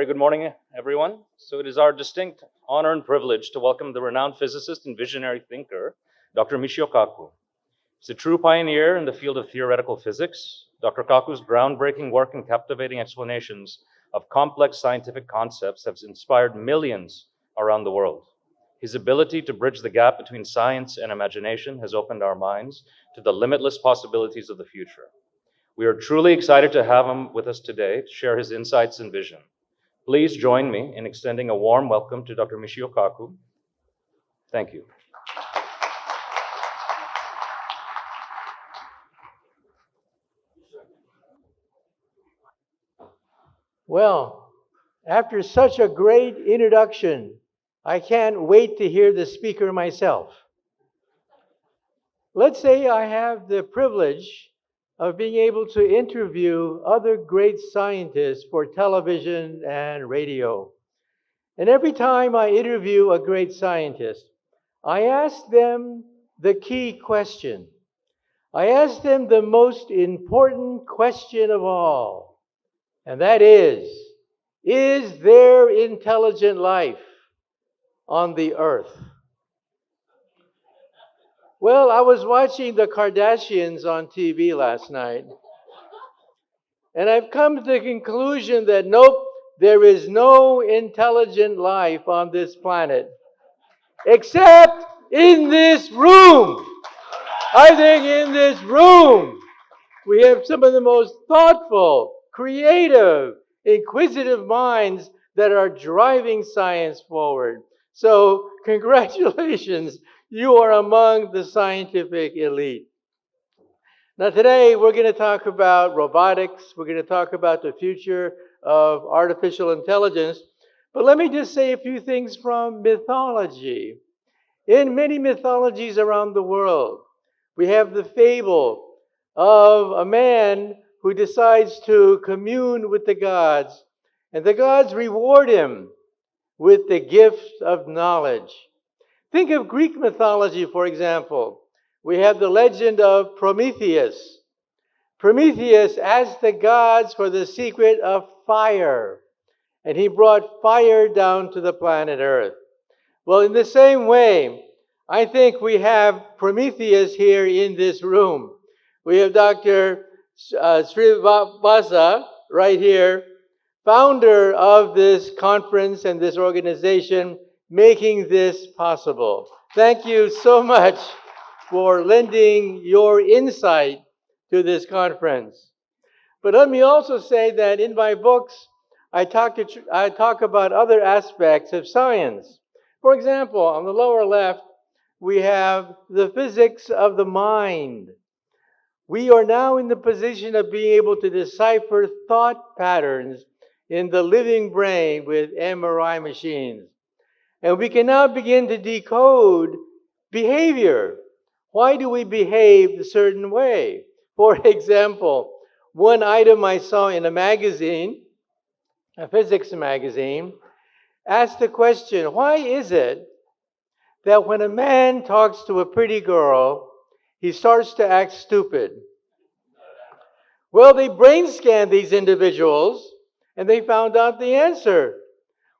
good morning, everyone. So it is our distinct honor and privilege to welcome the renowned physicist and visionary thinker, Dr. Michio Kaku. He's a true pioneer in the field of theoretical physics. Dr. Kaku's groundbreaking work and captivating explanations of complex scientific concepts have inspired millions around the world. His ability to bridge the gap between science and imagination has opened our minds to the limitless possibilities of the future. We are truly excited to have him with us today to share his insights and vision. Please join me in extending a warm welcome to Dr. Michio Kaku. Thank you. Well, after such a great introduction, I can't wait to hear the speaker myself. Let's say I have the privilege of being able to interview other great scientists for television and radio. And every time I interview a great scientist, I ask them the key question. I ask them the most important question of all, and that is there intelligent life on the earth? Well, I was watching the Kardashians on TV last night, and I've come to the conclusion that nope, there is no intelligent life on this planet, except in this room. I think in this room, we have some of the most thoughtful, creative, inquisitive minds that are driving science forward. So, congratulations, you are among the scientific elite. Now, today we're going to talk about robotics. We're going to talk about the future of artificial intelligence. But let me just say a few things from mythology. In many mythologies around the world, we have the fable of a man who decides to commune with the gods, and the gods reward him with the gift of knowledge. Think of Greek mythology, for example. We have the legend of Prometheus. Prometheus asked the gods for the secret of fire, and he brought fire down to the planet Earth. Well, in the same way, I think we have Prometheus here in this room. We have Dr. Srivastava right here, founder of this conference and this organization, making this possible. Thank you so much for lending your insight to this conference. But let me also say that in my books, I talk about other aspects of science. For example, on the lower left, we have the physics of the mind. We are now in the position of being able to decipher thought patterns in the living brain with MRI machines. And we can now begin to decode behavior. Why do we behave a certain way? For example, one item I saw in a magazine, a physics magazine, asked the question, why is it that when a man talks to a pretty girl, he starts to act stupid? Well, they brain scanned these individuals, and they found out the answer.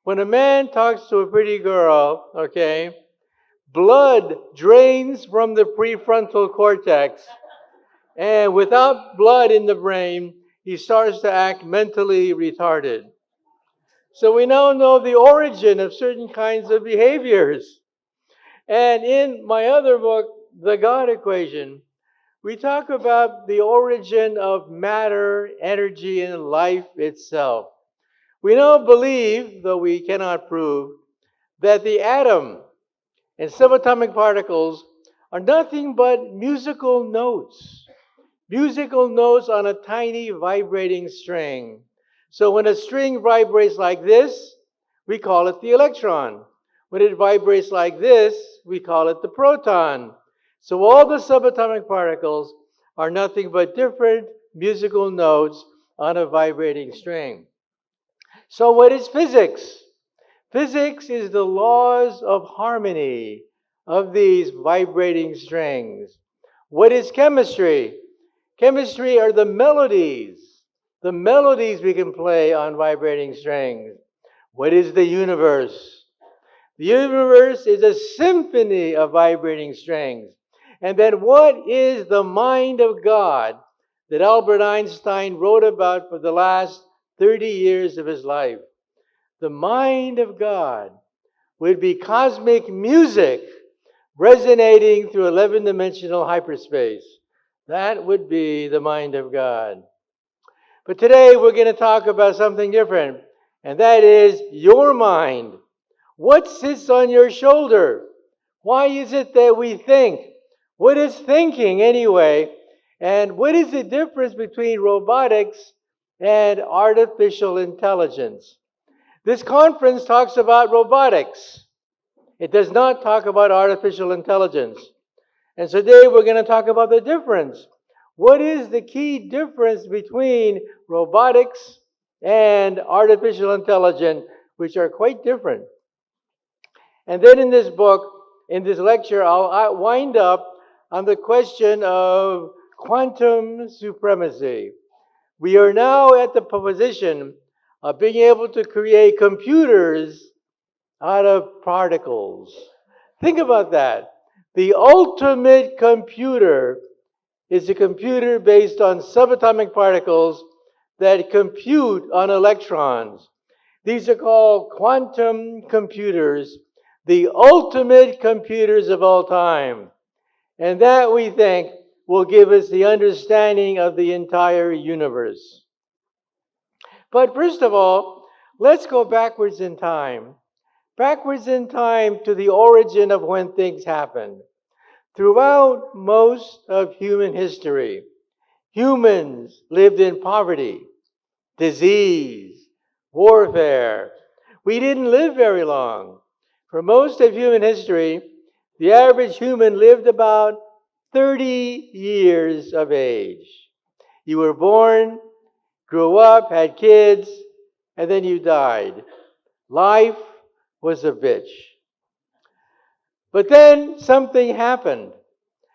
When a man talks to a pretty girl, blood drains from the prefrontal cortex, and without blood in the brain, he starts to act mentally retarded. So we now know the origin of certain kinds of behaviors. And in my other book, The God Equation, we talk about the origin of matter, energy, and life itself. We now believe, though we cannot prove, that the atom and subatomic particles are nothing but musical notes on a tiny vibrating string. So when a string vibrates like this, we call it the electron. When it vibrates like this, we call it the proton. So all the subatomic particles are nothing but different musical notes on a vibrating string. So what is physics? Physics is the laws of harmony of these vibrating strings. What is chemistry? Chemistry are the melodies we can play on vibrating strings. What is the universe? The universe is a symphony of vibrating strings. And then what is the mind of God that Albert Einstein wrote about for the last 30 years of his life? The mind of God would be cosmic music resonating through 11-dimensional hyperspace. That would be the mind of God. But today we're going to talk about something different, and that is your mind. What sits on your shoulder? Why is it that we think? What is thinking anyway? And what is the difference between robotics and artificial intelligence? This conference talks about robotics. It does not talk about artificial intelligence. And today we're going to talk about the difference. What is the key difference between robotics and artificial intelligence, which are quite different? And then in this book, in this lecture, I'll wind up on the question of quantum supremacy. We are now at the position of being able to create computers out of particles. Think about that. The ultimate computer is a computer based on subatomic particles that compute on electrons. These are called quantum computers, the ultimate computers of all time. And that, we think, will give us the understanding of the entire universe. But first of all, let's go backwards in time. Backwards in time to the origin of when things happened. Throughout most of human history, humans lived in poverty, disease, warfare. We didn't live very long. For most of human history, the average human lived about 30 years of age. You were born, grew up, had kids, and then you died. Life was a bitch. But then something happened.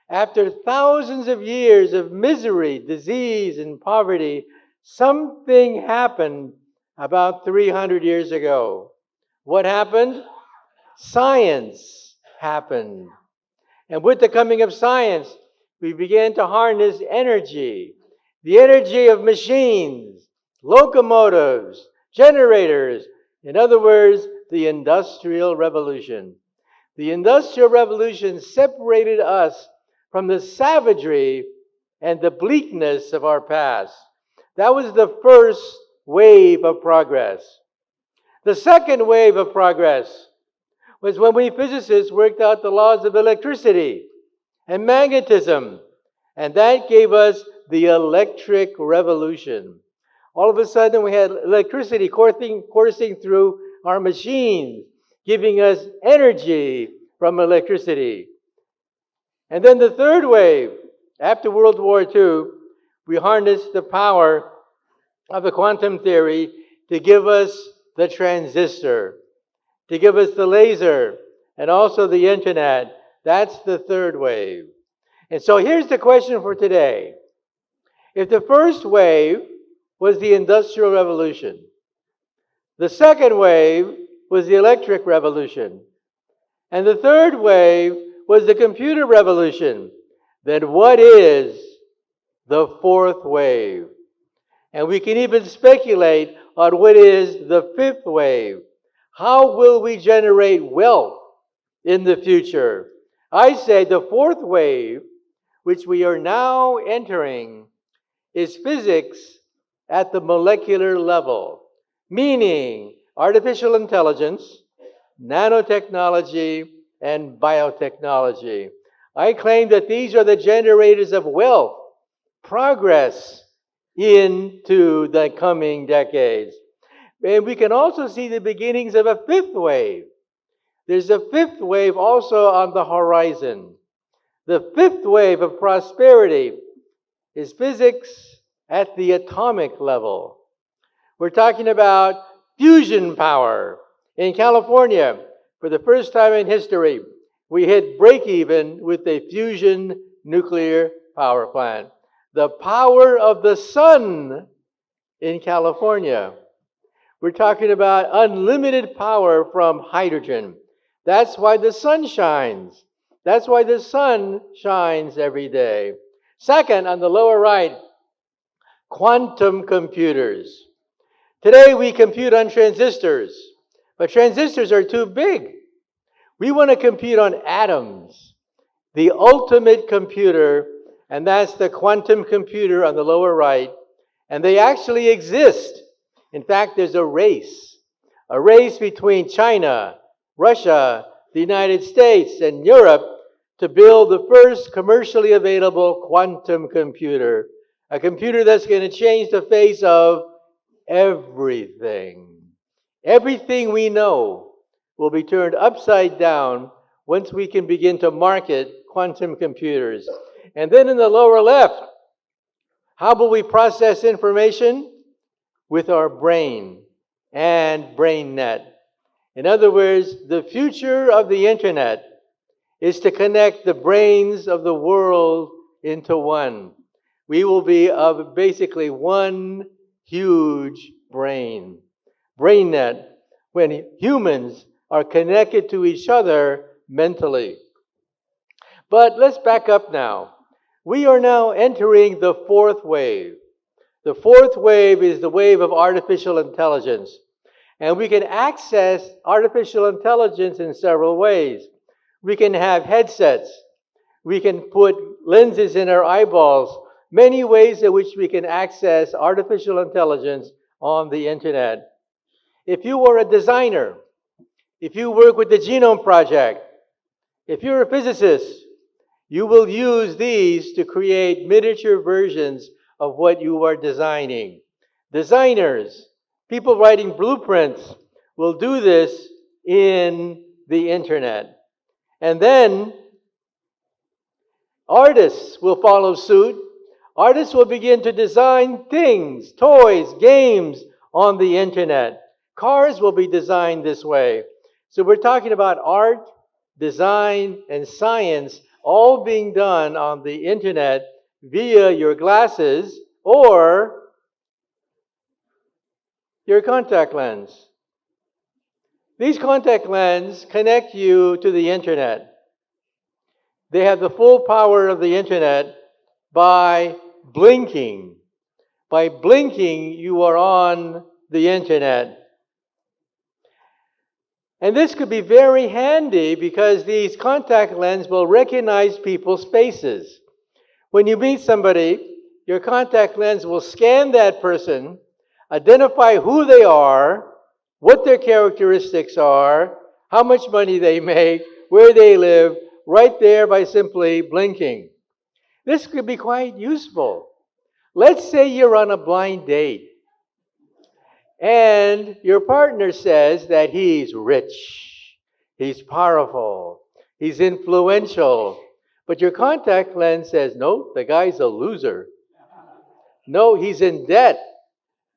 After thousands of years of misery, disease, and poverty, something happened about 300 years ago. What happened? Science happened. And with the coming of science, we began to harness energy. The energy of machines, locomotives, generators. In other words, the Industrial Revolution. The Industrial Revolution separated us from the savagery and the bleakness of our past. That was the first wave of progress. The second wave of progress was when we physicists worked out the laws of electricity and magnetism, and that gave us the electric revolution. All of a sudden, we had electricity coursing through our machines, giving us energy from electricity. And then the third wave, after World War II, we harnessed the power of the quantum theory to give us the transistor, to give us the laser, and also the internet. That's the third wave. And so here's the question for today. If the first wave was the Industrial Revolution, the second wave was the electric revolution, and the third wave was the computer revolution, then what is the fourth wave? And we can even speculate on what is the fifth wave. How will we generate wealth in the future? I say the fourth wave, which we are now entering, is physics at the molecular level, meaning artificial intelligence, nanotechnology, and biotechnology. I claim that these are the generators of wealth, progress into the coming decades. And we can also see the beginnings of a fifth wave. There's a fifth wave also on the horizon. The fifth wave of prosperity is physics at the atomic level. We're talking about fusion power. In California, for the first time in history, we hit break-even with a fusion nuclear power plant. The power of the sun in California. We're talking about unlimited power from hydrogen. That's why the sun shines. That's why the sun shines every day. Second, on the lower right, quantum computers. Today we compute on transistors, but transistors are too big. We want to compute on atoms, the ultimate computer, and that's the quantum computer on the lower right. And they actually exist. In fact, there's a race between China, Russia, the United States, and Europe to build the first commercially available quantum computer, a computer that's going to change the face of everything. Everything we know will be turned upside down once we can begin to market quantum computers. And then in the lower left, how will we process information? With our brain and BrainNet. In other words, the future of the internet is to connect the brains of the world into one. We will be of basically one huge brain. BrainNet, when humans are connected to each other mentally. But let's back up now. We are now entering the fourth wave. The fourth wave is the wave of artificial intelligence. And we can access artificial intelligence in several ways. We can have headsets. We can put lenses in our eyeballs. Many ways in which we can access artificial intelligence on the internet. If you were a designer, if you work with the Genome Project, if you're a physicist, you will use these to create miniature versions of what you are designing. Designers, people writing blueprints, will do this in the internet. And then artists will follow suit. Artists will begin to design things, toys, games on the internet. Cars will be designed this way. So we're talking about art, design, and science all being done on the internet via your glasses or your contact lens. These contact lenses connect you to the internet. They have the full power of the internet by blinking. By blinking, you are on the internet. And this could be very handy because these contact lenses will recognize people's faces. When you meet somebody, your contact lens will scan that person, identify who they are, what their characteristics are, how much money they make, where they live, right there by simply blinking. This could be quite useful. Let's say you're on a blind date and your partner says that he's rich, he's powerful, he's influential, but your contact lens says, no, the guy's a loser. No, he's in debt.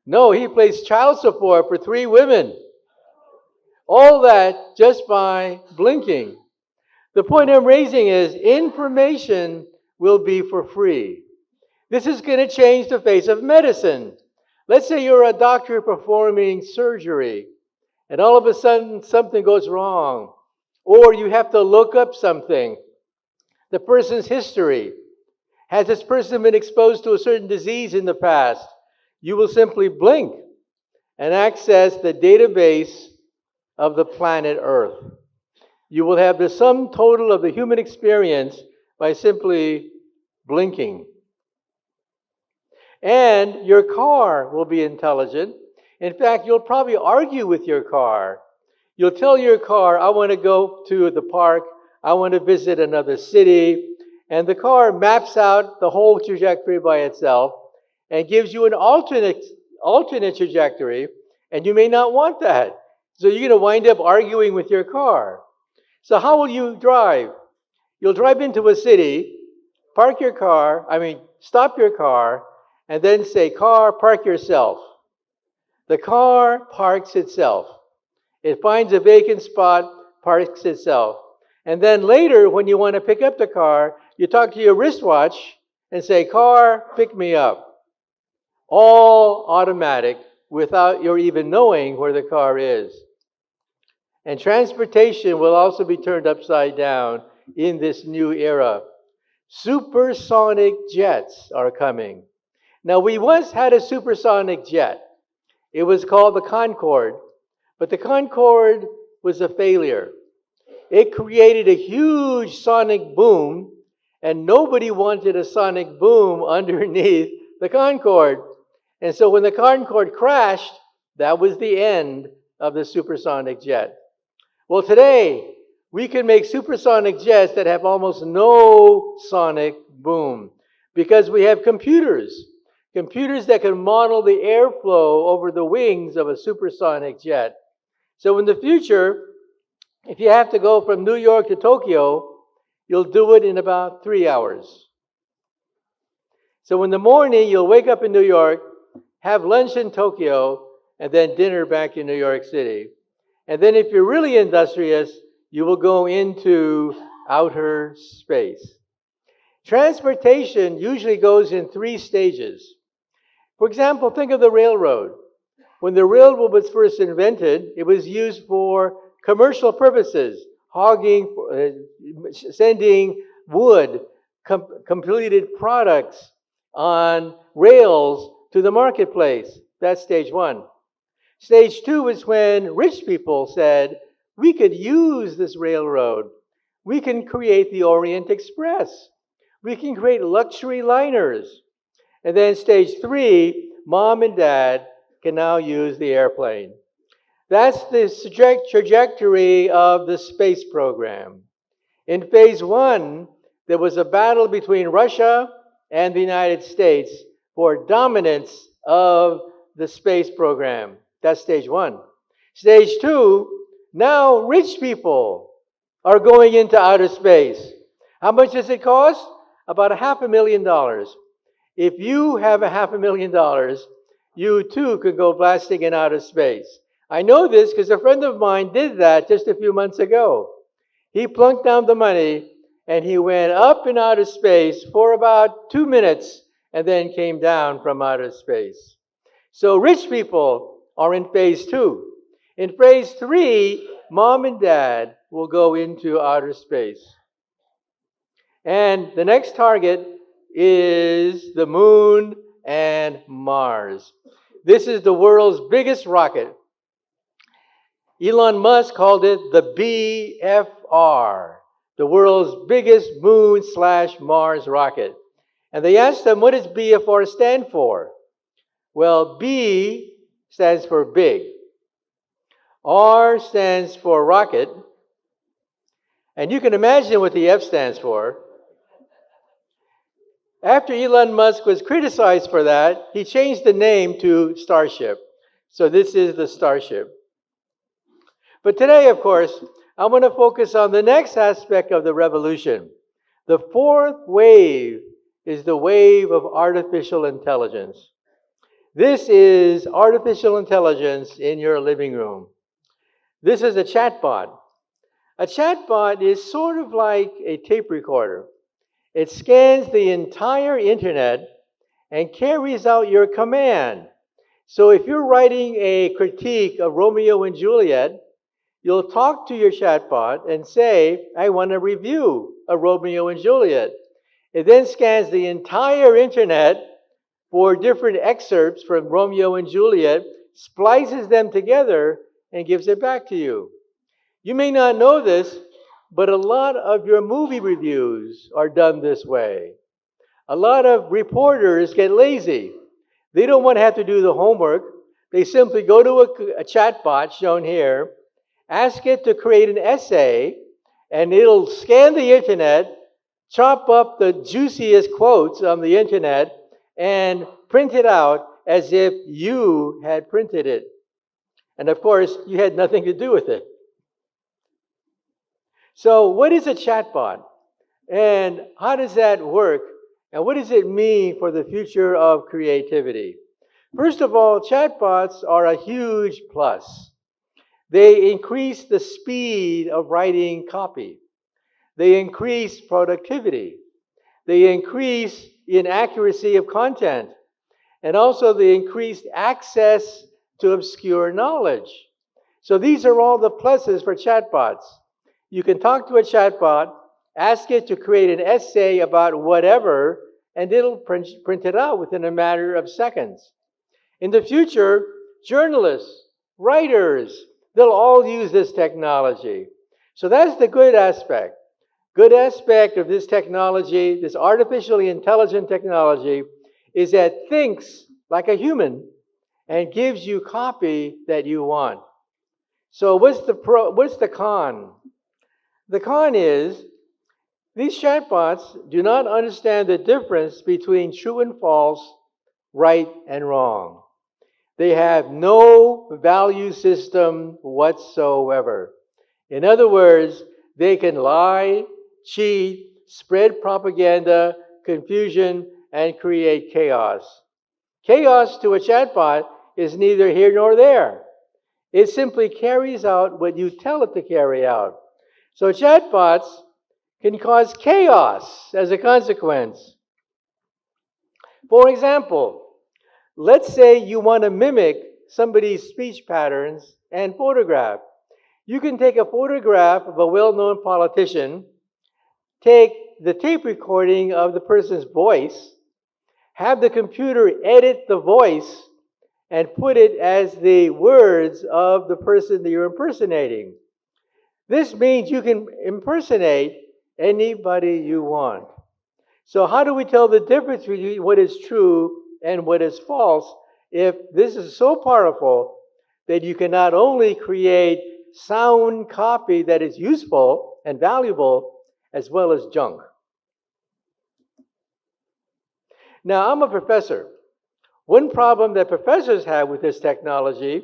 No, he pays child support for 3 women. All that just by blinking. The point I'm raising is information will be for free. This is going to change the face of medicine. Let's say you're a doctor performing surgery, and all of a sudden something goes wrong, or you have to look up something. The person's history. Has this person been exposed to a certain disease in the past? You will simply blink and access the database of the planet Earth. You will have the sum total of the human experience by simply blinking. And your car will be intelligent. In fact, you'll probably argue with your car. You'll tell your car, I want to go to the park, I want to visit another city, and the car maps out the whole trajectory by itself and gives you an alternate trajectory, and you may not want that. So you're going to wind up arguing with your car. So how will you drive? You'll drive into a city, stop your car, and then say, car, park yourself. The car parks itself. It finds a vacant spot, parks itself. And then later, when you want to pick up the car, you talk to your wristwatch and say, car, pick me up. All automatic. without your even knowing where the car is. And transportation will also be turned upside down in this new era. Supersonic jets are coming. Now, we once had a supersonic jet. It was called the Concorde, but the Concorde was a failure. It created a huge sonic boom, and nobody wanted a sonic boom underneath the Concorde. And so when the Concorde crashed, that was the end of the supersonic jet. Well, today, we can make supersonic jets that have almost no sonic boom because we have computers that can model the airflow over the wings of a supersonic jet. So in the future, if you have to go from New York to Tokyo, you'll do it in about 3 hours. So in the morning, you'll wake up in New York, have lunch in Tokyo, and then dinner back in New York City. And then if you're really industrious, you will go into outer space. Transportation usually goes in 3 stages. For example, think of the railroad. When the railroad was first invented, it was used for commercial purposes, hogging, sending wood, completed products on rails to the marketplace. That's stage 1. Stage 2 is when rich people said, we could use this railroad. We can create the Orient Express. We can create luxury liners. And then stage 3, mom and dad can now use the airplane. That's the trajectory of the space program. In phase 1, there was a battle between Russia and the United States for dominance of the space program. That's stage 1. Stage 2, now rich people are going into outer space. How much does it cost? About $500,000. If you have $500,000, you too could go blasting in outer space. I know this because a friend of mine did that just a few months ago. He plunked down the money and he went up in outer space for about 2 minutes and then came down from outer space. So rich people are in phase 2. In phase 3, mom and dad will go into outer space. And the next target is the moon and Mars. This is the world's biggest rocket. Elon Musk called it the BFR, the world's biggest moon/Mars rocket. And they asked him, what does BFR stand for? Well, B stands for big. R stands for rocket. And you can imagine what the F stands for. After Elon Musk was criticized for that, he changed the name to Starship. So this is the Starship. But today, of course, I want to focus on the next aspect of the revolution. The 4th wave is the wave of artificial intelligence. This is artificial intelligence in your living room. This is a chatbot. A chatbot is sort of like a tape recorder. It scans the entire internet and carries out your command. So if you're writing a critique of Romeo and Juliet, you'll talk to your chatbot and say, I want a review of Romeo and Juliet. It then scans the entire internet for different excerpts from Romeo and Juliet, splices them together, and gives it back to you. You may not know this, but a lot of your movie reviews are done this way. A lot of reporters get lazy. They don't want to have to do the homework. They simply go to a chatbot shown here, ask it to create an essay, and it'll scan the internet, chop up the juiciest quotes on the internet, and print it out as if you had printed it. And of course, you had nothing to do with it. So what is a chatbot? And how does that work? And what does it mean for the future of creativity? First of all, chatbots are a huge plus. They increase the speed of writing copy. They increase productivity. They increase in accuracy of content. And also they increase access to obscure knowledge. So these are all the pluses for chatbots. You can talk to a chatbot, ask it to create an essay about whatever, and it'll print it out within a matter of seconds. In the future, journalists, writers, they'll all use this technology. So that's the good aspect. Good aspect of this technology, this artificially intelligent technology, is that it thinks like a human and gives you copy that you want. So what's the con? The con is these chatbots do not understand the difference between true and false, right and wrong. They have no value system whatsoever. In other words, they can lie, cheat, spread propaganda, confusion, and create chaos. Chaos to a chatbot is neither here nor there. It simply carries out what you tell it to carry out. So chatbots can cause chaos as a consequence. For example, let's say you want to mimic somebody's speech patterns and photograph. You can take a photograph of a well-known politician, take the tape recording of the person's voice, have the computer edit the voice, and put it as the words of the person that you're impersonating. This means you can impersonate anybody you want. So how do we tell the difference between what is true and what is false if this is so powerful that you can not only create sound copy that is useful and valuable, as well as junk? Now, I'm a professor. One problem that professors have with this technology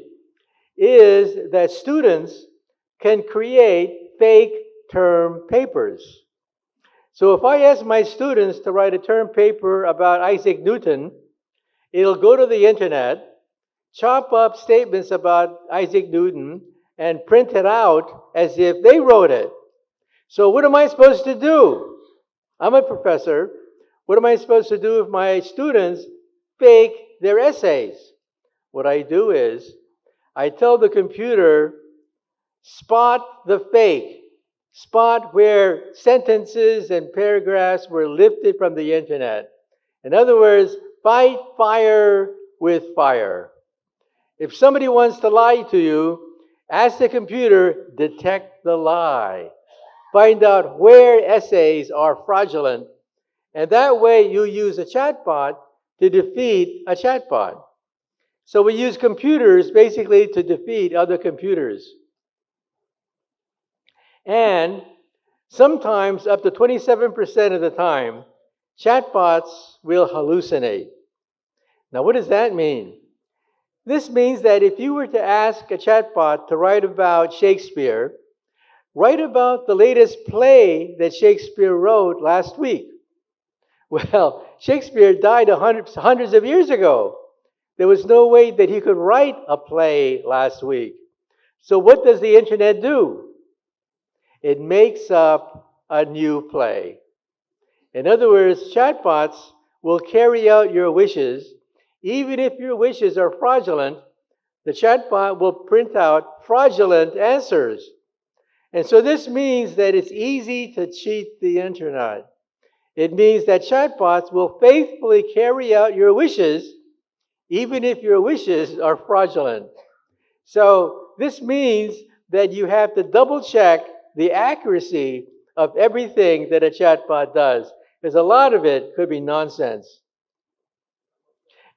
is that students can create fake term papers. So if I ask my students to write a term paper about Isaac Newton, it'll go to the internet, chop up statements about Isaac Newton, and print it out as if they wrote it. So what am I supposed to do? I'm a professor. What am I supposed to do if my students fake their essays? What I do is I tell the computer, spot the fake. Spot where sentences and paragraphs were lifted from the internet. In other words, fight fire with fire. If somebody wants to lie to you, ask the computer, detect the lie. Find out where essays are fraudulent. And that way you use a chatbot to defeat a chatbot. So we use computers basically to defeat other computers. And sometimes up to 27% of the time, chatbots will hallucinate. Now what does that mean? This means that if you were to ask a chatbot to write about Shakespeare, write about the latest play that Shakespeare wrote last week. Well, Shakespeare died hundreds of years ago. There was no way that he could write a play last week. So what does the internet do? It makes up a new play. In other words, chatbots will carry out your wishes. Even if your wishes are fraudulent, the chatbot will print out fraudulent answers. And so this means that it's easy to cheat the internet. It means that chatbots will faithfully carry out your wishes, even if your wishes are fraudulent. So this means that you have to double check the accuracy of everything that a chatbot does, because a lot of it could be nonsense.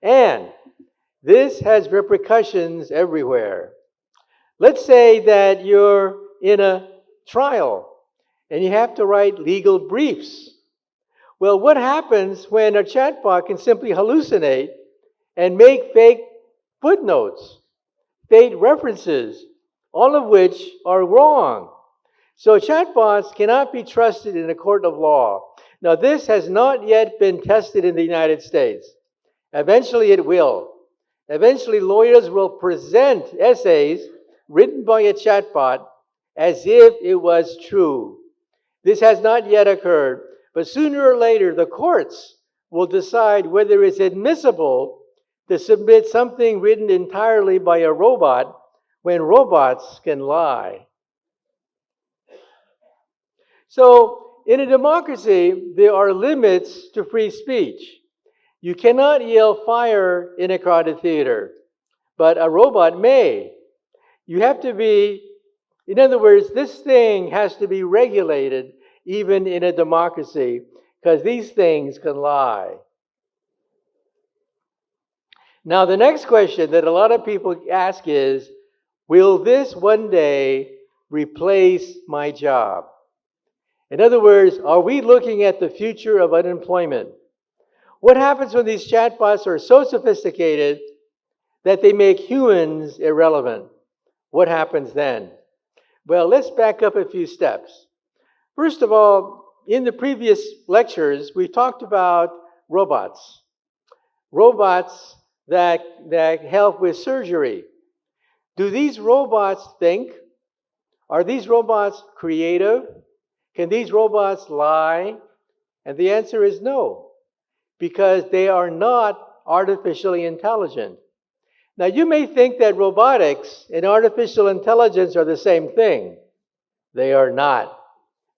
And this has repercussions everywhere. Let's say that you're in a trial and you have to write legal briefs. Well, what happens when a chatbot can simply hallucinate and make fake footnotes, fake references, all of which are wrong? So chatbots cannot be trusted in a court of law. Now, this has not yet been tested in the United States. Eventually, it will. Eventually, lawyers will present essays written by a chatbot as if it was true. This has not yet occurred, but sooner or later, the courts will decide whether it's admissible to submit something written entirely by a robot when robots can lie. So, in a democracy, there are limits to free speech. You cannot yell fire in a crowded theater, but a robot may. You have to be, in other words, this thing has to be regulated even in a democracy, because these things can lie. Now, the next question that a lot of people ask is, will this one day replace my job? In other words, are we looking at the future of unemployment? What happens when these chatbots are so sophisticated that they make humans irrelevant? What happens then? Well, let's back up a few steps. First of all, in the previous lectures, we talked about robots. Robots that help with surgery. Do these robots think? Are these robots creative? Can these robots lie? And the answer is no, because they are not artificially intelligent. Now, you may think that robotics and artificial intelligence are the same thing. They are not.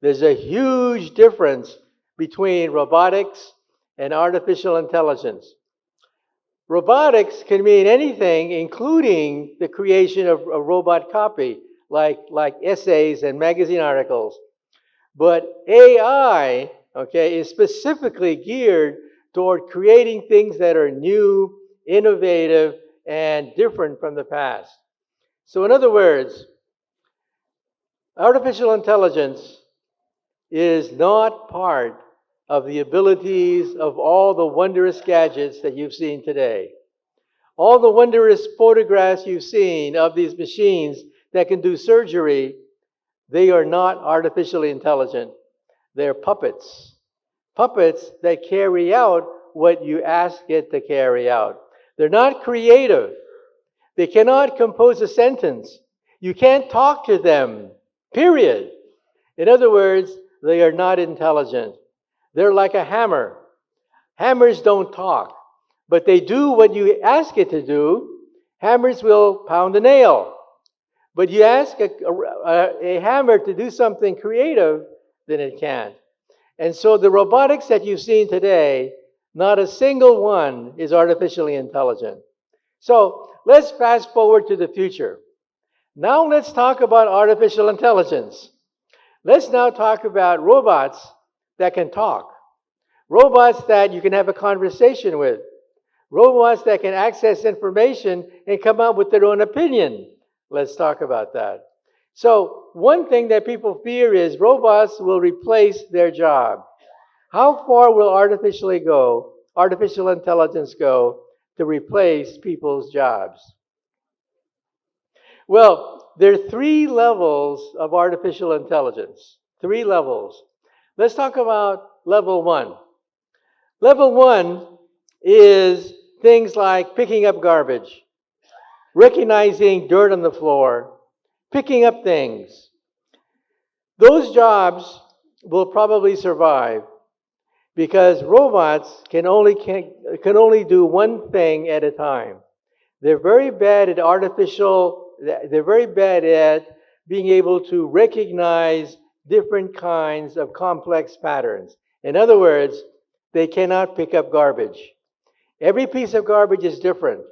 There's a huge difference between robotics and artificial intelligence. Robotics can mean anything, including the creation of a robot copy, like essays and magazine articles. But AI, okay, is specifically geared toward creating things that are new, innovative, and different from the past. So in other words, artificial intelligence is not part of the abilities of all the wondrous gadgets that you've seen today. All the wondrous photographs you've seen of these machines that can do surgery, they are not artificially intelligent. They're puppets. Puppets that carry out what you ask it to carry out. They're not creative. They cannot compose a sentence. You can't talk to them, period. In other words, they are not intelligent. They're like a hammer. Hammers don't talk, but they do what you ask it to do. Hammers will pound a nail. But you ask a hammer to do something creative, then it can't. And so the robotics that you've seen today, not a single one is artificially intelligent. So let's fast forward to the future. Now let's talk about artificial intelligence. Let's now talk about robots that can talk. Robots that you can have a conversation with. Robots that can access information and come up with their own opinion. Let's talk about that. So one thing that people fear is robots will replace their job. How far will artificial intelligence go to replace people's jobs? Well, there are 3 levels of artificial intelligence. 3 levels. Let's talk about level 1. Level 1 is things like picking up garbage, recognizing dirt on the floor, picking up things. Those jobs will probably survive because robots can only do one thing at a time. They're very bad at they're very bad at being able to recognize different kinds of complex patterns. In other words, they cannot pick up garbage. Every piece of garbage is different.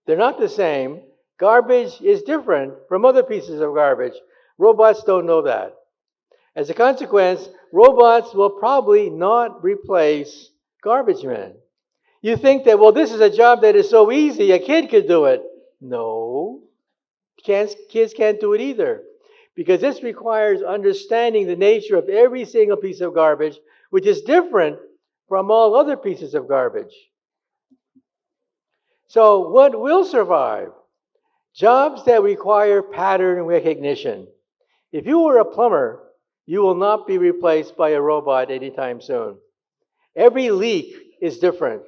They're not the same. Garbage is different from other pieces of garbage. Robots don't know that. As a consequence, robots will probably not replace garbage men. You think that, well, this is a job that is so easy, a kid could do it. No, kids can't do it either. Because this requires understanding the nature of every single piece of garbage, which is different from all other pieces of garbage. So what will survive? Jobs that require pattern recognition. If you were a plumber, you will not be replaced by a robot anytime soon. Every leak is different.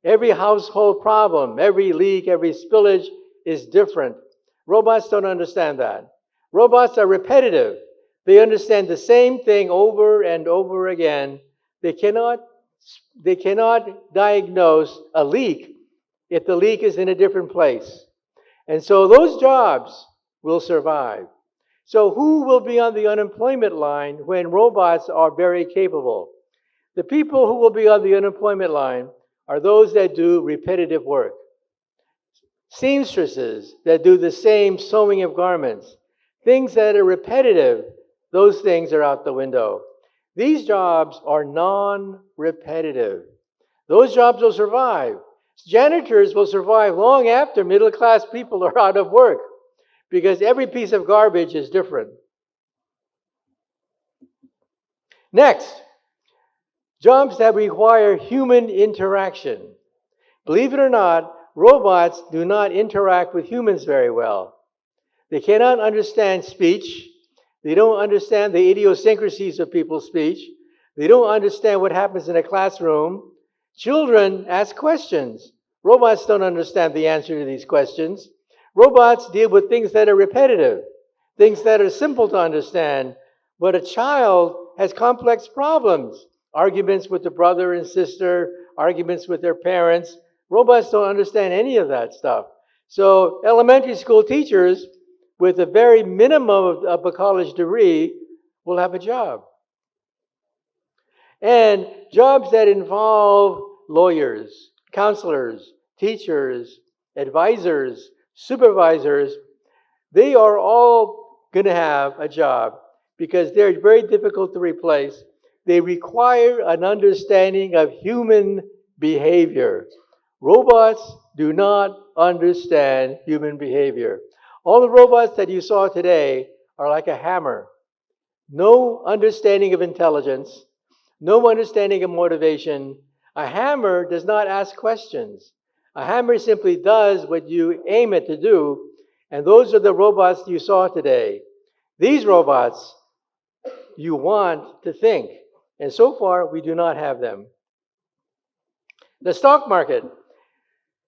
Every household problem, every leak, every spillage is different. Robots don't understand that. Robots are repetitive. They understand the same thing over and over again. They cannot diagnose a leak if the leak is in a different place. And so those jobs will survive. So who will be on the unemployment line when robots are very capable? The people who will be on the unemployment line are those that do repetitive work. Seamstresses that do the same sewing of garments. Things that are repetitive, those things are out the window. These jobs are non-repetitive. Those jobs will survive. Janitors will survive long after middle-class people are out of work because every piece of garbage is different. Next, jobs that require human interaction. Believe it or not, robots do not interact with humans very well. They cannot understand speech. They don't understand the idiosyncrasies of people's speech. They don't understand what happens in a classroom. Children ask questions. Robots don't understand the answer to these questions. Robots deal with things that are repetitive, things that are simple to understand. But a child has complex problems. Arguments with the brother and sister, arguments with their parents. Robots don't understand any of that stuff. So elementary school teachers with a very minimum of a college degree will have a job. And jobs that involve lawyers, counselors, teachers, advisors, supervisors, they are all going to have a job because they're very difficult to replace. They require an understanding of human behavior. Robots do not understand human behavior. All the robots that you saw today are like a hammer. No understanding of intelligence, no understanding of motivation. A hammer does not ask questions. A hammer simply does what you aim it to do, and those are the robots you saw today. These robots, you want to think, and so far we do not have them. The stock market.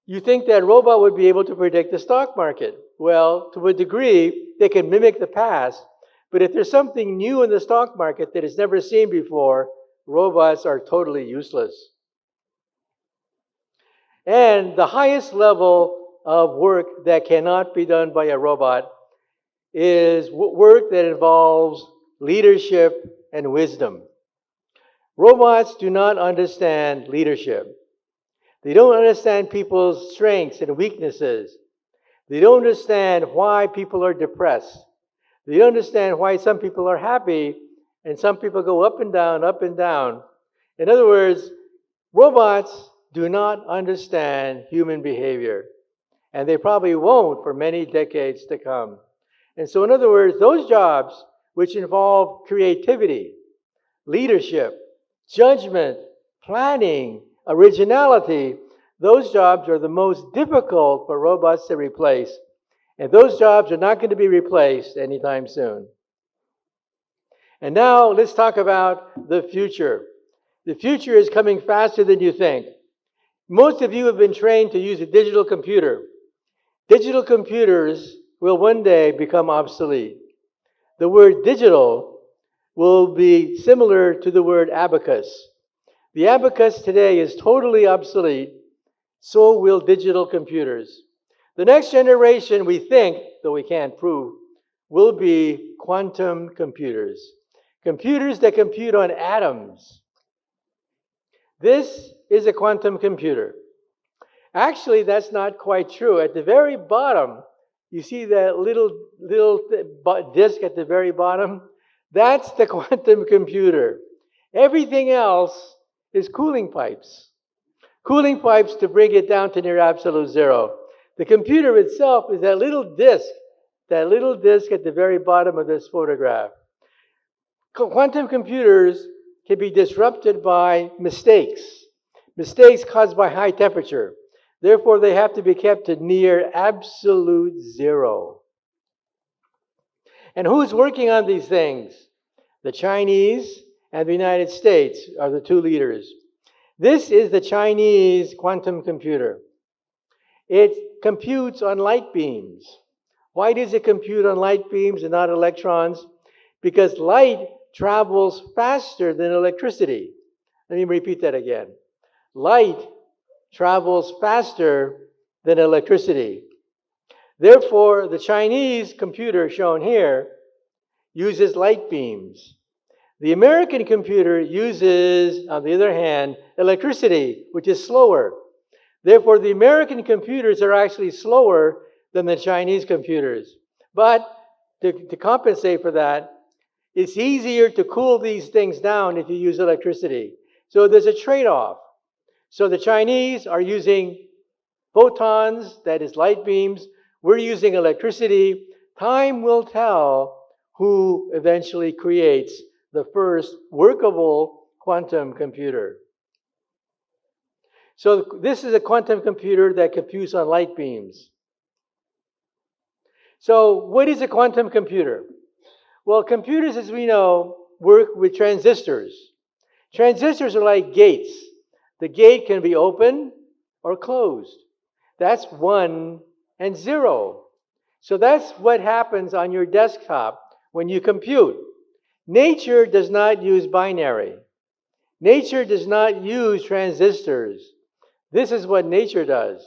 You think that a robot would be able to predict the stock market. Well, to a degree, they can mimic the past, but if there's something new in the stock market that is never seen before, robots are totally useless. And the highest level of work that cannot be done by a robot is work that involves leadership and wisdom. Robots do not understand leadership. They don't understand people's strengths and weaknesses. They don't understand why people are depressed. They don't understand why some people are happy and some people go up and down, up and down. In other words, robots do not understand human behavior. And they probably won't for many decades to come. And so in other words, those jobs which involve creativity, leadership, judgment, planning, originality, those jobs are the most difficult for robots to replace. And those jobs are not going to be replaced anytime soon. And now let's talk about the future. The future is coming faster than you think. Most of you have been trained to use a digital computer. Digital computers will one day become obsolete. The word digital will be similar to the word abacus. The abacus today is totally obsolete, so will digital computers. The next generation, we think, though we can't prove, will be quantum computers. Computers that compute on atoms. This is a quantum computer. Actually, that's not quite true. At the very bottom, you see that little disk at the very bottom? That's the quantum computer. Everything else is cooling pipes. Cooling pipes to bring it down to near absolute zero. The computer itself is that little disk at the very bottom of this photograph. Quantum computers can be disrupted by mistakes caused by high temperature. Therefore, they have to be kept to near absolute zero. And who's working on these things? The Chinese and the United States are the two leaders. This is the Chinese quantum computer. It computes on light beams. Why does it compute on light beams and not electrons? Because light travels faster than electricity. Let me repeat that again. Light travels faster than electricity. Therefore, the Chinese computer shown here uses light beams. The American computer uses, on the other hand, electricity, which is slower. Therefore, the American computers are actually slower than the Chinese computers. But to compensate for that, it's easier to cool these things down if you use electricity. So there's a trade-off. So the Chinese are using photons, that is light beams. We're using electricity. Time will tell who eventually creates the first workable quantum computer. So this is a quantum computer that computes on light beams. So what is a quantum computer? Well, computers, as we know, work with transistors. Transistors are like gates. The gate can be open or closed. That's 1 and 0. So that's what happens on your desktop when you compute. Nature does not use binary. Nature does not use transistors. This is what nature does.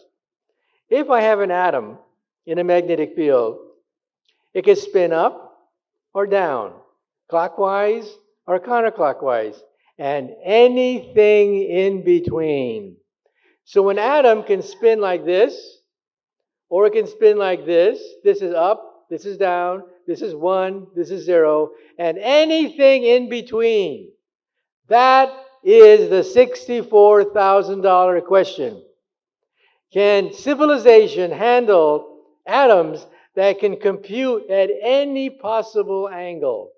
If I have an atom in a magnetic field, it can spin up or down, clockwise or counterclockwise, and anything in between. So an atom can spin like this, or it can spin like this. This is up, this is down, this is 1, this is 0, and anything in between. That is the $64,000 question. Can civilization handle atoms that can compute at any possible angle?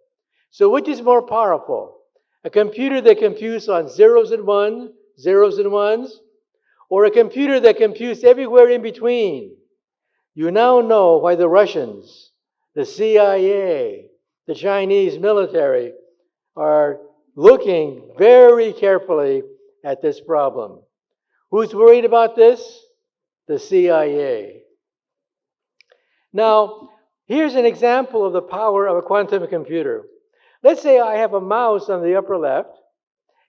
So which is more powerful? A computer that computes on zeros and ones, or a computer that computes everywhere in between? You now know why the Russians, the CIA, the Chinese military are looking very carefully at this problem. Who's worried about this? The CIA. Now, here's an example of the power of a quantum computer. Let's say I have a mouse on the upper left,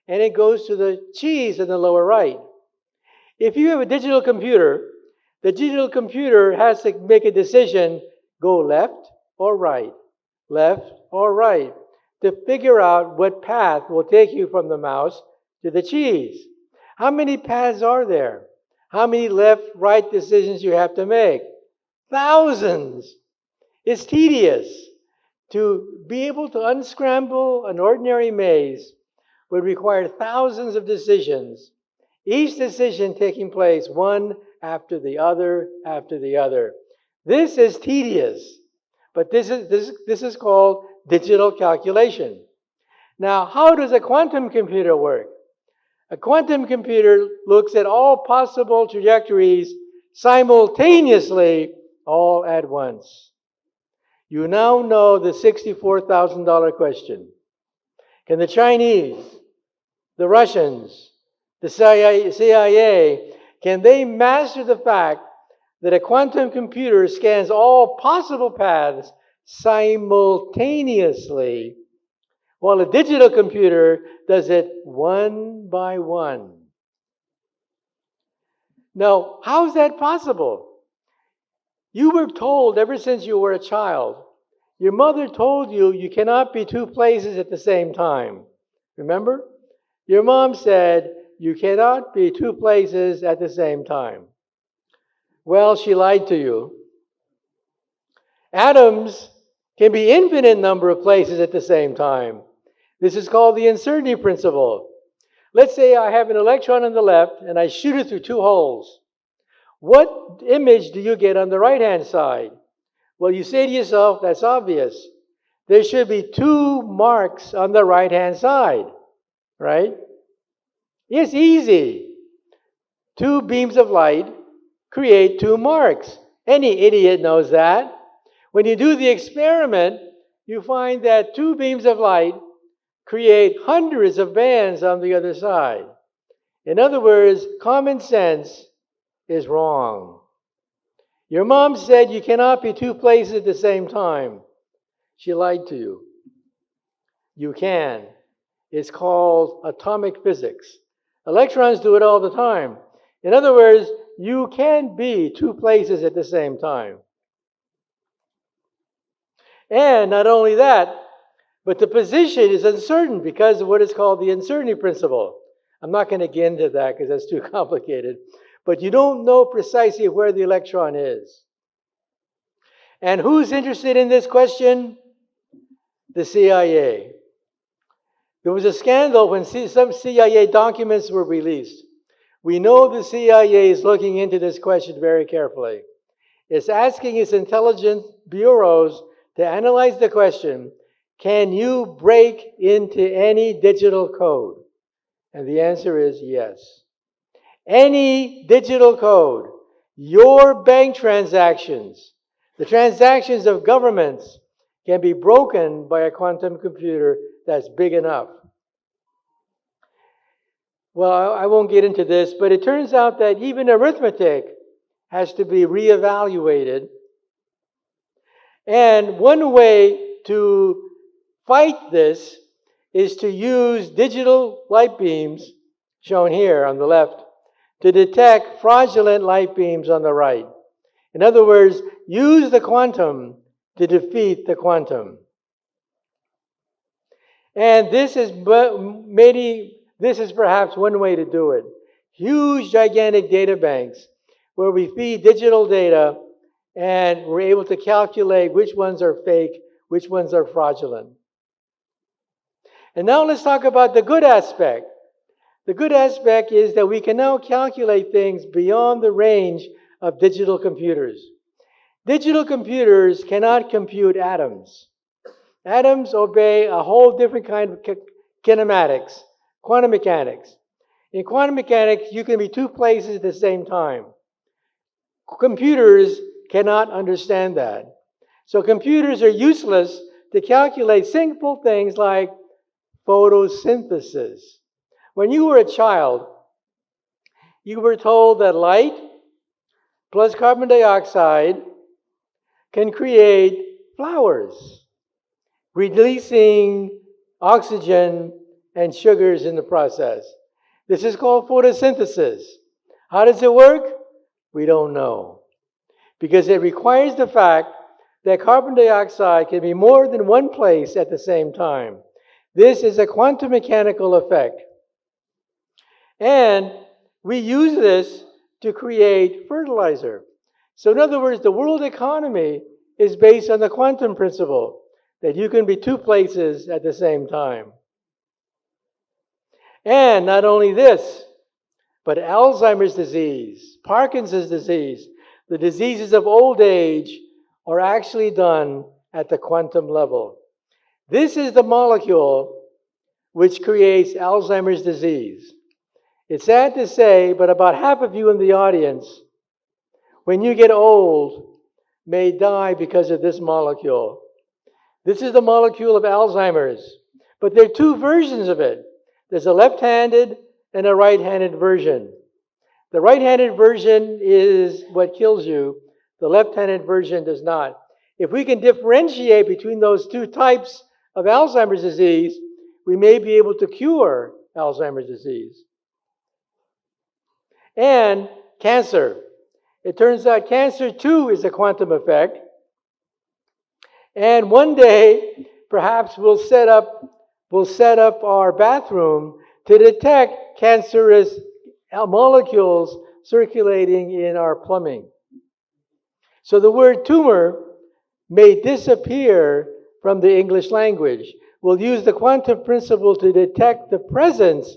and it goes to the cheese in the lower right. If you have a digital computer, the digital computer has to make a decision, go left or right, to figure out what path will take you from the mouse to the cheese. How many paths are there? How many left-right decisions you have to make? Thousands. It's tedious. To be able to unscramble an ordinary maze would require thousands of decisions, each decision taking place one after the other after the other. This is tedious, but this is called digital calculation. Now, how does a quantum computer work? A quantum computer looks at all possible trajectories simultaneously, all at once. You now know the $64,000 question. Can the Chinese, the Russians, the CIA, can they master the fact that a quantum computer scans all possible paths simultaneously, while a digital computer does it one by one? Now, how is that possible? You were told ever since you were a child, your mother told you you cannot be two places at the same time. Remember? Your mom said you cannot be two places at the same time. Well, she lied to you. Atoms can be infinite number of places at the same time. This is called the uncertainty principle. Let's say I have an electron on the left and I shoot it through two holes. What image do you get on the right-hand side? Well, you say to yourself, that's obvious. There should be two marks on the right-hand side, right? It's easy. Two beams of light create two marks. Any idiot knows that. When you do the experiment, you find that two beams of light create hundreds of bands on the other side. In other words, common sense is wrong. Your mom said you cannot be two places at the same time. She lied to you. You can. It's called atomic physics. Electrons do it all the time. In other words, you can't be two places at the same time. And not only that, but the position is uncertain because of what is called the uncertainty principle. I'm not going to get into that because that's too complicated. But you don't know precisely where the electron is. And who's interested in this question? The CIA. There was a scandal when some CIA documents were released. We know the CIA is looking into this question very carefully. It's asking its intelligence bureaus to analyze the question, can you break into any digital code? And the answer is yes. Any digital code, your bank transactions, the transactions of governments, can be broken by a quantum computer that's big enough. Well, I won't get into this, but it turns out that even arithmetic has to be reevaluated. And one way to fight this is to use digital light beams, shown here on the left, to detect fraudulent light beams on the right. In other words, use the quantum to defeat the quantum. And this is perhaps one way to do it. Huge, gigantic data banks where we feed digital data and we're able to calculate which ones are fake, which ones are fraudulent. And now let's talk about the good aspect. The good aspect is that we can now calculate things beyond the range of digital computers. Digital computers cannot compute atoms. Atoms obey a whole different kind of kinematics, quantum mechanics. In quantum mechanics, you can be two places at the same time. Computers cannot understand that. So computers are useless to calculate simple things like photosynthesis. When you were a child, you were told that light plus carbon dioxide can create flowers, releasing oxygen and sugars in the process. This is called photosynthesis. How does it work? We don't know. Because it requires the fact that carbon dioxide can be more than one place at the same time. This is a quantum mechanical effect. And we use this to create fertilizer. So in other words, the world economy is based on the quantum principle, that you can be two places at the same time. And not only this, but Alzheimer's disease, Parkinson's disease, the diseases of old age are actually done at the quantum level. This is the molecule which creates Alzheimer's disease. It's sad to say, but about half of you in the audience, when you get old, may die because of this molecule. This is the molecule of Alzheimer's. But there are two versions of it. There's a left-handed and a right-handed version. The right-handed version is what kills you. The left-handed version does not. If we can differentiate between those two types of Alzheimer's disease, we may be able to cure Alzheimer's disease. And cancer. It turns out cancer too is a quantum effect. And one day, perhaps we'll set up our bathroom to detect cancerous molecules circulating in our plumbing. So the word tumor may disappear from the English language. We'll use the quantum principle to detect the presence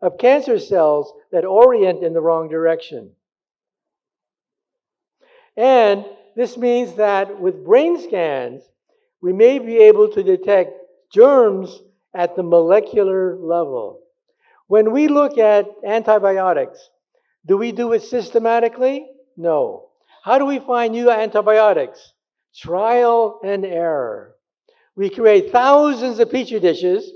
of cancer cells that orient in the wrong direction. And this means that with brain scans, we may be able to detect germs at the molecular level. When we look at antibiotics, do we do it systematically? No. How do we find new antibiotics? Trial and error. We create thousands of petri dishes,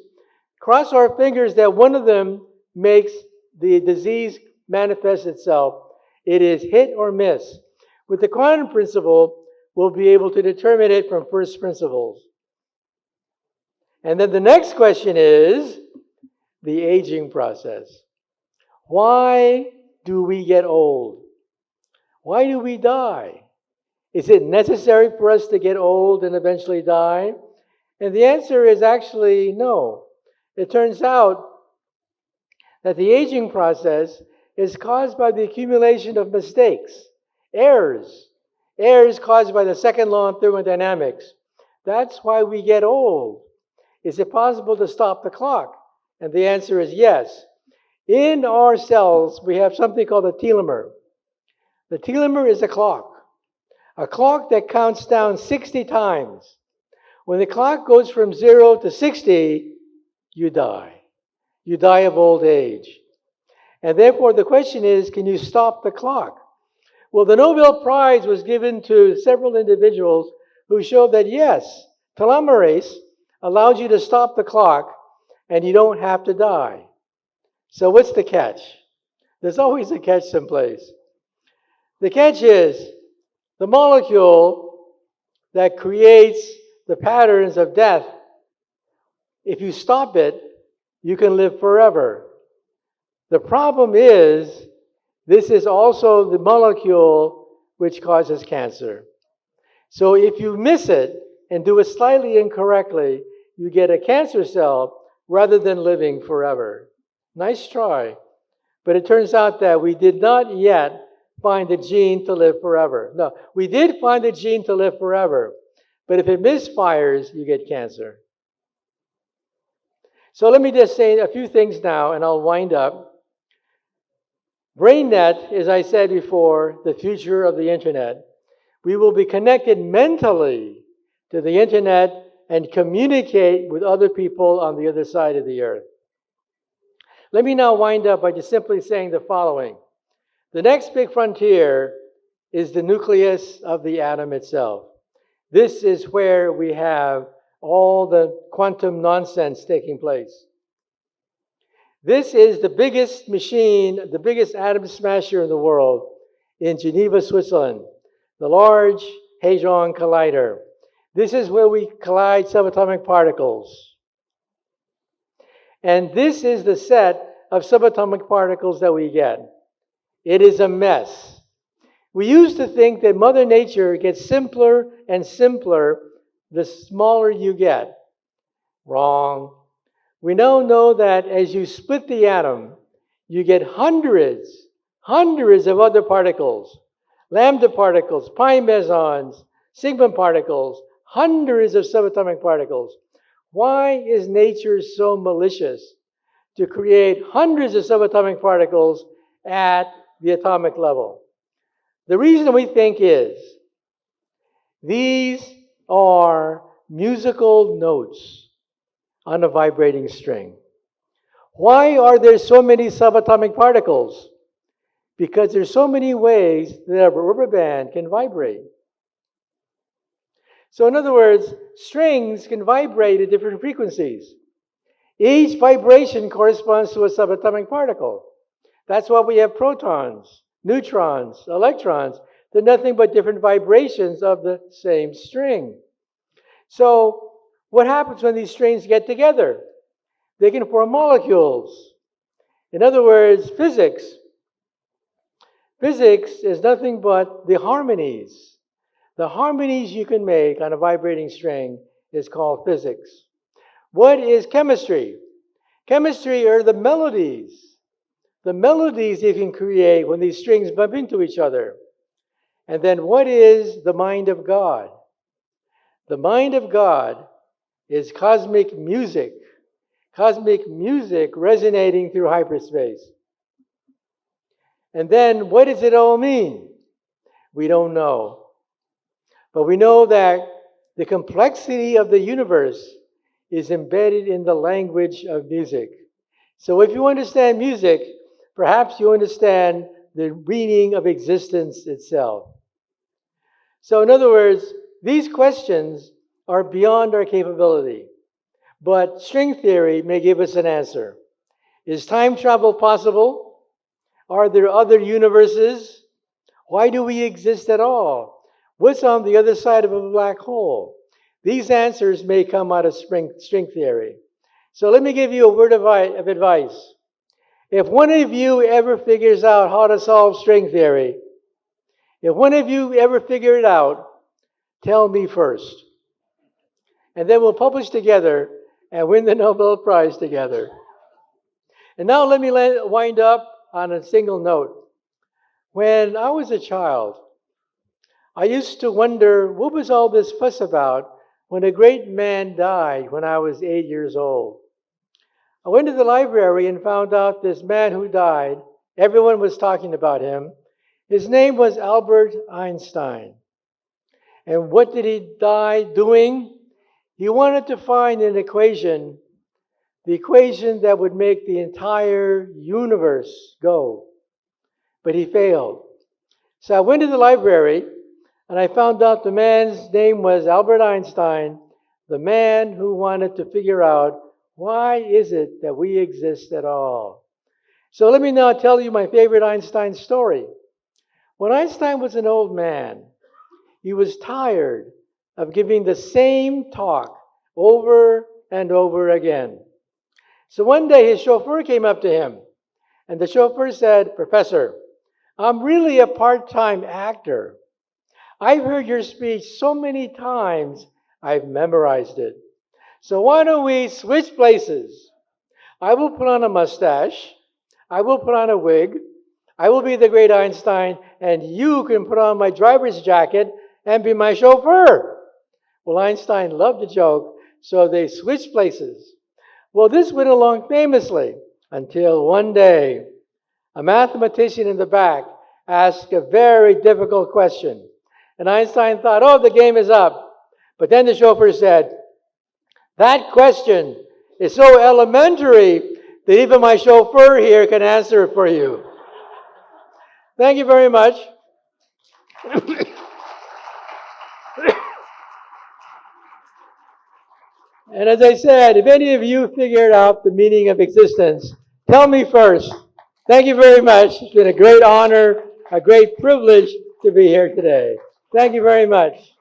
cross our fingers that one of them makes the disease manifest itself. It is hit or miss. With the quantum principle, we'll be able to determine it from first principles. And then the next question is the aging process. Why do we get old? Why do we die? Is it necessary for us to get old and eventually die? And the answer is actually no. It turns out that the aging process is caused by the accumulation of mistakes, errors caused by the second law of thermodynamics. That's why we get old. Is it possible to stop the clock? And the answer is yes. In our cells, we have something called a telomere. The telomere is a clock that counts down 60 times. When the clock goes from 0 to 60, you die. You die of old age. And therefore, the question is, can you stop the clock? Well, the Nobel Prize was given to several individuals who showed that yes, telomerase allows you to stop the clock and you don't have to die. So what's the catch? There's always a catch someplace. The catch is the molecule that creates the patterns of death. If you stop it, you can live forever. The problem is, this is also the molecule which causes cancer. So if you miss it and do it slightly incorrectly, you get a cancer cell rather than living forever. Nice try. But it turns out that we did not yet find the gene to live forever. No, we did find the gene to live forever. But if it misfires, you get cancer. So let me just say a few things now, and I'll wind up. BrainNet, as I said before, the future of the internet. We will be connected mentally to the internet and communicate with other people on the other side of the earth. Let me now wind up by just simply saying the following. The next big frontier is the nucleus of the atom itself. This is where we have all the quantum nonsense taking place. This is the biggest machine, the biggest atom smasher in the world in Geneva, Switzerland, the Large Hadron Collider. This is where we collide subatomic particles. And this is the set of subatomic particles that we get. It is a mess. We used to think that Mother Nature gets simpler and simpler the smaller you get. Wrong. We now know that as you split the atom, you get hundreds of other particles. Lambda particles, pi mesons, sigma particles, hundreds of subatomic particles. Why is nature so malicious to create hundreds of subatomic particles at the atomic level? The reason we think is these are musical notes on a vibrating string. Why are there so many subatomic particles? Because there's so many ways that a rubber band can vibrate. So in other words, strings can vibrate at different frequencies. Each vibration corresponds to a subatomic particle. That's why we have protons, neutrons, electrons. They're nothing but different vibrations of the same string. So what happens when these strings get together? They can form molecules. In other words, physics. Physics is nothing but the harmonies. The harmonies you can make on a vibrating string is called physics. What is chemistry? Chemistry are the melodies. The melodies you can create when these strings bump into each other. And then what is the mind of God? The mind of God is cosmic music resonating through hyperspace. And then what does it all mean? We don't know. But we know that the complexity of the universe is embedded in the language of music. So if you understand music, perhaps you understand the meaning of existence itself. So in other words, these questions are beyond our capability. But string theory may give us an answer. Is time travel possible? Are there other universes? Why do we exist at all? What's on the other side of a black hole? These answers may come out of string theory. So let me give you a word of advice. If one of you ever figures out how to solve string theory, if one of you ever figure it out, tell me first. And then we'll publish together and win the Nobel Prize together. And now let me wind up on a single note. When I was a child, I used to wonder what was all this fuss about when a great man died when I was 8 years old. I went to the library and found out this man who died, everyone was talking about him. His name was Albert Einstein. And what did he die doing? He wanted to find an equation, the equation that would make the entire universe go. But he failed. So I went to the library and I found out the man's name was Albert Einstein, the man who wanted to figure out why is it that we exist at all. So let me now tell you my favorite Einstein story. When Einstein was an old man, he was tired of giving the same talk over and over again. So one day his chauffeur came up to him, and the chauffeur said, "Professor, I'm really a part-time actor. I've heard your speech so many times, I've memorized it. So why don't we switch places? I will put on a mustache, I will put on a wig, I will be the great Einstein, and you can put on my driver's jacket and be my chauffeur." Well, Einstein loved the joke, so they switched places. Well, this went along famously until one day, a mathematician in the back asked a very difficult question. And Einstein thought, oh, the game is up. But then the chauffeur said, "That question is so elementary that even my chauffeur here can answer it for you." Thank you very much. And as I said, if any of you figured out the meaning of existence, tell me first. Thank you very much. It's been a great honor, a great privilege to be here today. Thank you very much.